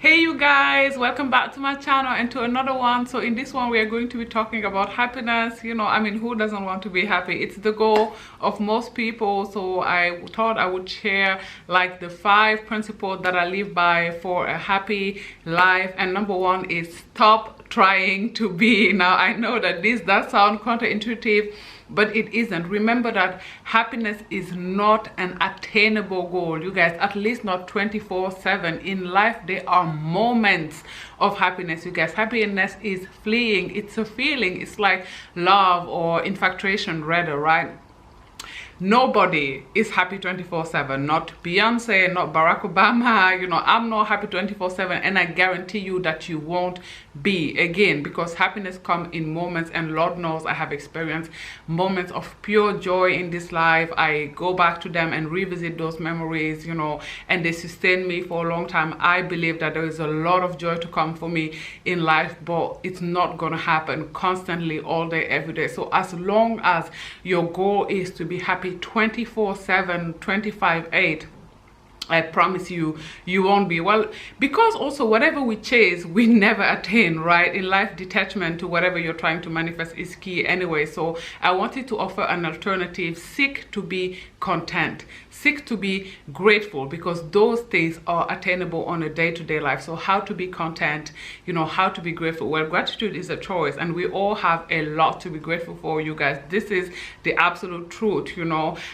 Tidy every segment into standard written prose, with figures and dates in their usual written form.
Hey you guys, welcome back to my channel and to another one. So in this one we are going to be talking about happiness. Who doesn't want to be happy? It's the goal of most people. So I thought I would share like the 5 principles that I live by for a happy life. And number 1 is stop trying to be. Now I know that this does sound counterintuitive, but it isn't. Remember that happiness is not an attainable goal, you guys, at least not 24/7. In life there are moments of happiness, you guys. Happiness is fleeting, it's a feeling. It's like love or infatuation rather, right? Nobody is happy 24/7. Not Beyonce, not Barack Obama. I'm not happy 24/7, and I guarantee you that you won't be again, because happiness comes in moments, and Lord knows I have experienced moments of pure joy in this life. I go back to them and revisit those memories, and they sustain me for a long time. I believe that there is a lot of joy to come for me in life, but it's not gonna happen constantly all day every day. So as long as your goal is to be happy 24/7, 25/8, I promise you, you won't be. Well, because also whatever we chase, we never attain, right? In life, detachment to whatever you're trying to manifest is key anyway. So I wanted to offer an alternative. Seek to be content. Seek to be grateful, because those things are attainable on a day-to-day life. So how to be content, how to be grateful. Well, gratitude is a choice, and we all have a lot to be grateful for, you guys. This is the absolute truth.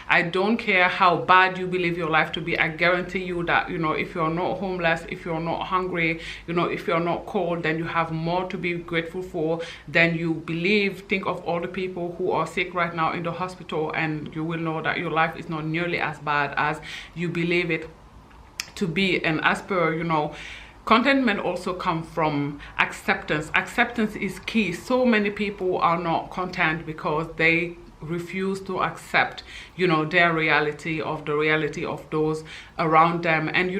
I don't care how bad you believe your life to be. I guarantee you that, if you're not homeless, if you're not hungry, if you're not cold, then you have more to be grateful for than you believe. Think of all the people who are sick right now in the hospital, and you will know that your life is not nearly as bad as you believe it to be. And as per, contentment also comes from acceptance. Acceptance is key. So many people are not content because they refuse to accept their reality of the reality of those around them. And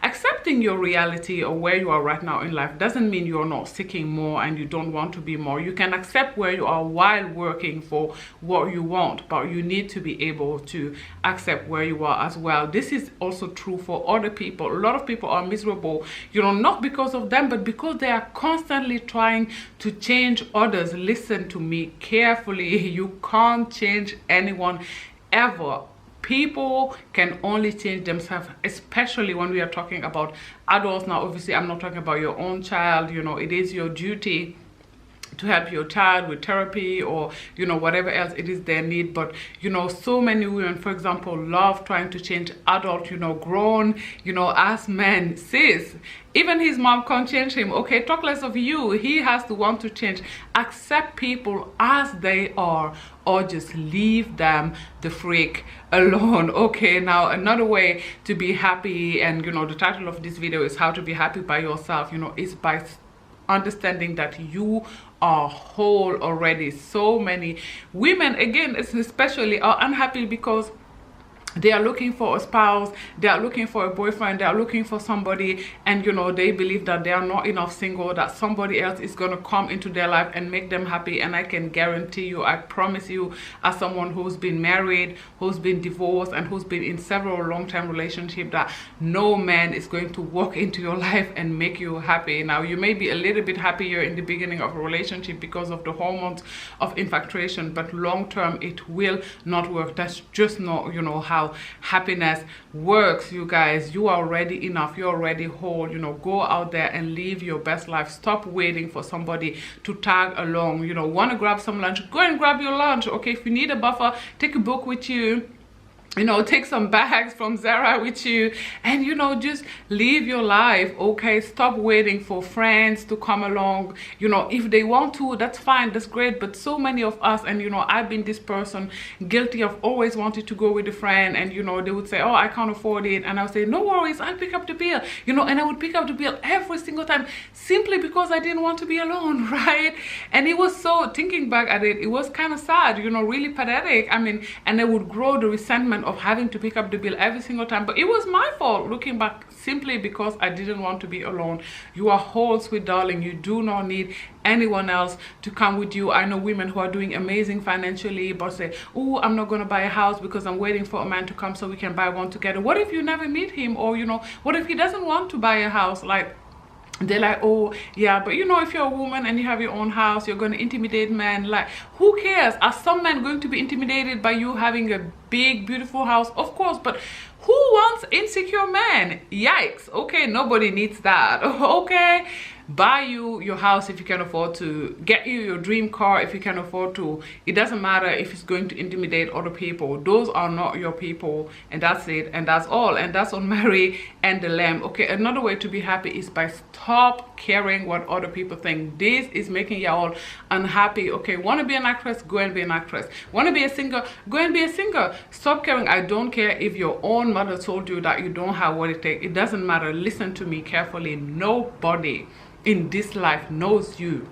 accepting your reality or where you are right now in life doesn't mean you're not seeking more and you don't want to be more. You can accept where you are while working for what you want, but you need to be able to accept where you are as well. This is also true for other people. A lot of people are miserable, not because of them, but because they are constantly trying to change others. Listen to me carefully. You can't change anyone ever. People can only change themselves, especially when we are talking about adults. Now obviously I'm not talking about your own child. It is your duty to help your child with therapy or whatever else it is they need. But so many women, for example, love trying to change adult, grown, as men. Sis, even his mom can't change him. Okay, talk less of you. He has to want to change. Accept people as they are, or just leave them the freak alone. Okay, now another way to be happy, and the title of this video is how to be happy by yourself, is by understanding that you are whole already. So many women, again, especially, are unhappy because they are looking for a spouse, they are looking for a boyfriend, they are looking for somebody, and they believe that they are not enough single, that somebody else is going to come into their life and make them happy. And I can guarantee you, I promise you, as someone who's been married, who's been divorced, and who's been in several long-term relationships, that no man is going to walk into your life and make you happy. Now you may be a little bit happier in the beginning of a relationship because of the hormones of infatuation, but long-term it will not work. That's just not how happiness works, you guys. You are already enough, you're already whole. Go out there and live your best life. Stop waiting for somebody to tag along. Want to grab some lunch, go and grab your lunch. Okay, if you need a buffer, take a book with you, take some bags from Zara with you, and just live your life. Okay, stop waiting for friends to come along. If they want to, that's fine, that's great. But so many of us, and I've been this person, guilty of always wanted to go with a friend, and they would say, oh, I can't afford it, and I would say, no worries, I'll pick up the bill, and I would pick up the bill every single time, simply because I didn't want to be alone, right? And it was, so thinking back at it, it was kind of sad, really pathetic. And I would grow the resentment of having to pick up the bill every single time. But it was my fault, looking back, simply because I didn't want to be alone. You are whole, sweet darling. You do not need anyone else to come with you. I know women who are doing amazing financially, but say, oh, I'm not going to buy a house because I'm waiting for a man to come so we can buy one together. What if you never meet him? Or what if he doesn't want to buy a house? Like, they're like, oh yeah, but you know, if you're a woman and you have your own house, you're going to intimidate men. Like, who cares? Are some men going to be intimidated by you having a big beautiful house? Of course, but who wants insecure men? Yikes. Okay, nobody needs that. Okay, buy you your house if you can afford to, get you your dream car if you can afford to. It doesn't matter if it's going to intimidate other people. Those are not your people, and that's it, and that's all. And that's on Mary and the Lamb. Okay, another way to be happy is by stop caring what other people think. This is making y'all unhappy. Okay, want to be an actress? Go and be an actress. Want to be a singer? Go and be a singer. Stop caring. I don't care if your own mother told you that you don't have what it takes. It doesn't matter. Listen to me carefully. Nobody in this life knows you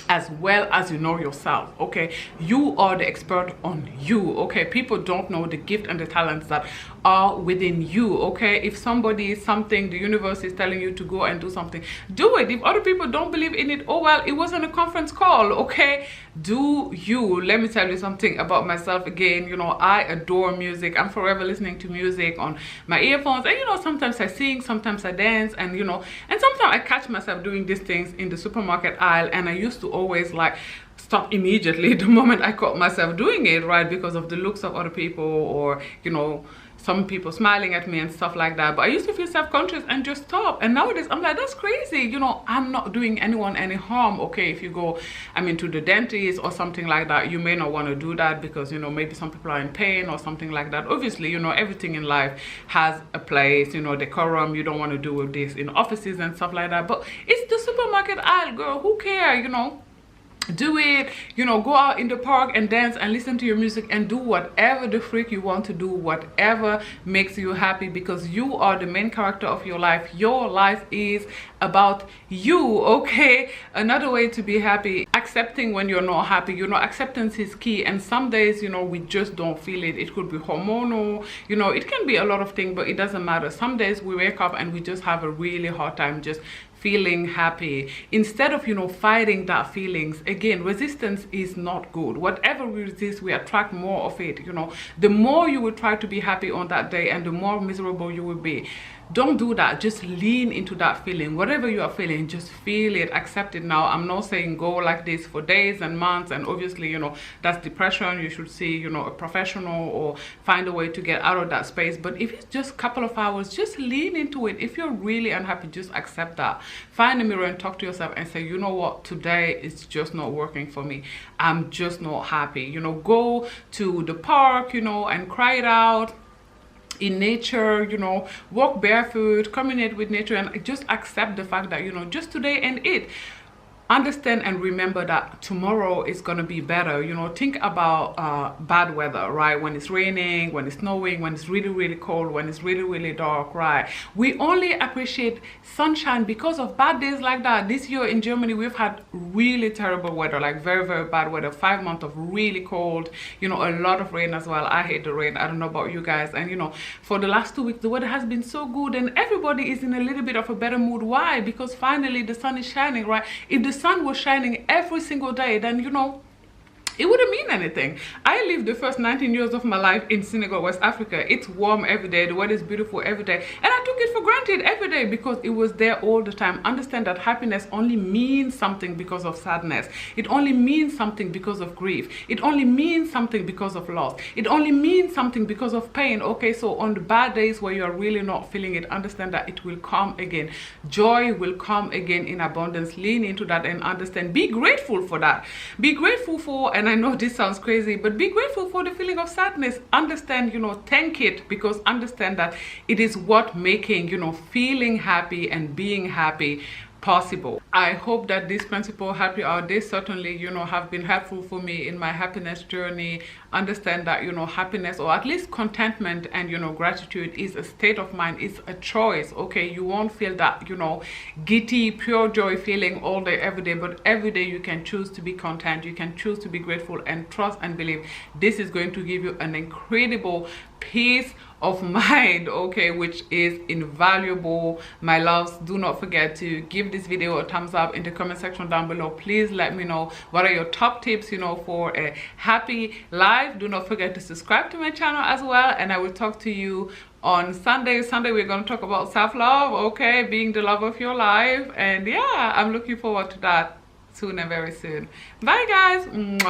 as well as you know yourself. Okay, you are the expert on you. Okay, people don't know the gift and the talents that are within you. Okay, if somebody, something, the universe is telling you to go and do something, do it. If other people don't believe in it, oh well, it wasn't a conference call. Okay, do you. Let me tell you something about myself again. You know, I adore music. I'm forever listening to music on my earphones, and you know, sometimes I sing, sometimes I dance, and you know, and sometimes I catch myself doing these things in the supermarket aisle, and I used to always like stop immediately the moment I caught myself doing it, right? Because of the looks of other people, or you know, some people smiling at me and stuff like that. But I used to feel self-conscious and just stop. And nowadays I'm like, that's crazy. You know, I'm not doing anyone any harm. Okay, if you go, I mean, to the dentist or something like that, you may not want to do that because, you know, maybe some people are in pain or something like that. Obviously, you know, everything in life has a place, you know, decorum. You don't want to do this in offices and stuff like that. But it's the supermarket aisle, girl. Who cares, you know? Do it, you know, go out in the park and dance and listen to your music and do whatever the freak you want to do, whatever makes you happy, because you are the main character of your life. Your life is about you. Okay, another way to be happy, accepting when you're not happy. You know, acceptance is key, and some days, you know, we just don't feel it. It could be hormonal, you know, it can be a lot of things, but it doesn't matter. Some days we wake up and we just have a really hard time just feeling happy. Instead of, you know, fighting that feelings, again, resistance is not good. Whatever we resist, we attract more of it. You know, the more you will try to be happy on that day, and the more miserable you will be. Don't do that. Just lean into that feeling. Whatever you are feeling, just feel it, accept it. Now, I'm not saying go like this for days and months, and obviously, you know, that's depression. You should see, you know, a professional or find a way to get out of that space. But if it's just a couple of hours, just lean into it. If you're really unhappy, just accept that. Find a mirror and talk to yourself and say, you know what, today it's just not working for me. I'm just not happy. You know, go to the park, you know, and cry it out in nature, you know, walk barefoot, communicate with nature, and just accept the fact that, you know, just today and it. Understand and remember that tomorrow is going to be better. You know, think about bad weather, right? When it's raining, when it's snowing, when it's really, really cold, when it's really, really dark, right? We only appreciate sunshine because of bad days like that. This year in Germany, we've had really terrible weather, like very, very bad weather. 5 months of really cold, you know, a lot of rain as well. I hate the rain. I don't know about you guys. And, you know, for the last 2 weeks, the weather has been so good and everybody is in a little bit of a better mood. Why? Because finally the sun is shining, right? If the sun was shining every single day, then, you know, it wouldn't mean anything. I lived the first 19 years of my life in Senegal, West Africa. It's warm every day, the weather is beautiful every day, and I took it for granted every day because it was there all the time. Understand that happiness only means something because of sadness. It only means something because of grief. It only means something because of loss. It only means something because of pain. Okay, so on the bad days where you are really not feeling it, understand that it will come again. Joy will come again in abundance. Lean into that and understand. Be grateful for that. Be grateful for, and I know this sounds crazy, but be grateful for the feeling of sadness. Understand, you know, thank it, because understand that it is what making, you know, feeling happy and being happy possible. I hope that this principle help you out. They certainly, you know, have been helpful for me in my happiness journey. Understand that, you know, happiness, or at least contentment and, you know, gratitude is a state of mind. It's a choice. Okay, you won't feel that, you know, giddy, pure joy feeling all day, every day, but every day you can choose to be content. You can choose to be grateful and trust and believe this is going to give you an incredible peace of mind, okay, which is invaluable. My loves, do not forget to give this video a thumbs up in the comment section down below. Please let me know what are your top tips, you know, for a happy life. life. Do not forget to subscribe to my channel as well, and I will talk to you on Sunday. We're going to talk about self-love, okay, being the love of your life. And yeah, I'm looking forward to that soon and very soon. Bye guys. Mwah.